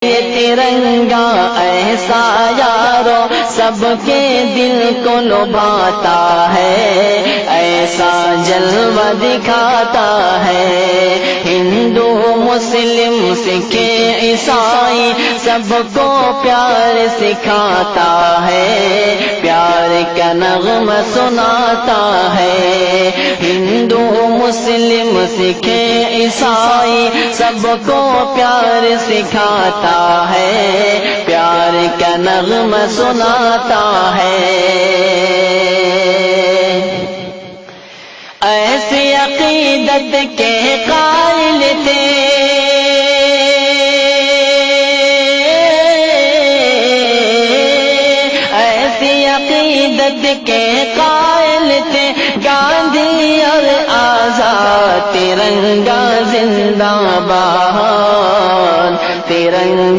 یہ ترنگا ایسا یارو سب کے دل کو لبھاتا ہے، ایسا جلوہ دکھاتا ہے۔ ہندو مسلم سکھ عیسائی سب کو پیار سکھاتا ہے، پیار کا نغمہ سناتا ہے۔ ہندو مسلم سکھ عیسائی سب کو پیار سکھاتا ہے، پیار کا نغمہ سناتا ہے۔ ایسی عقیدت کے قائل تھے، ایسی عقیدت کے قائل تھے گاندھی اور آزاد، ترنگا زندہ باد، ترنگا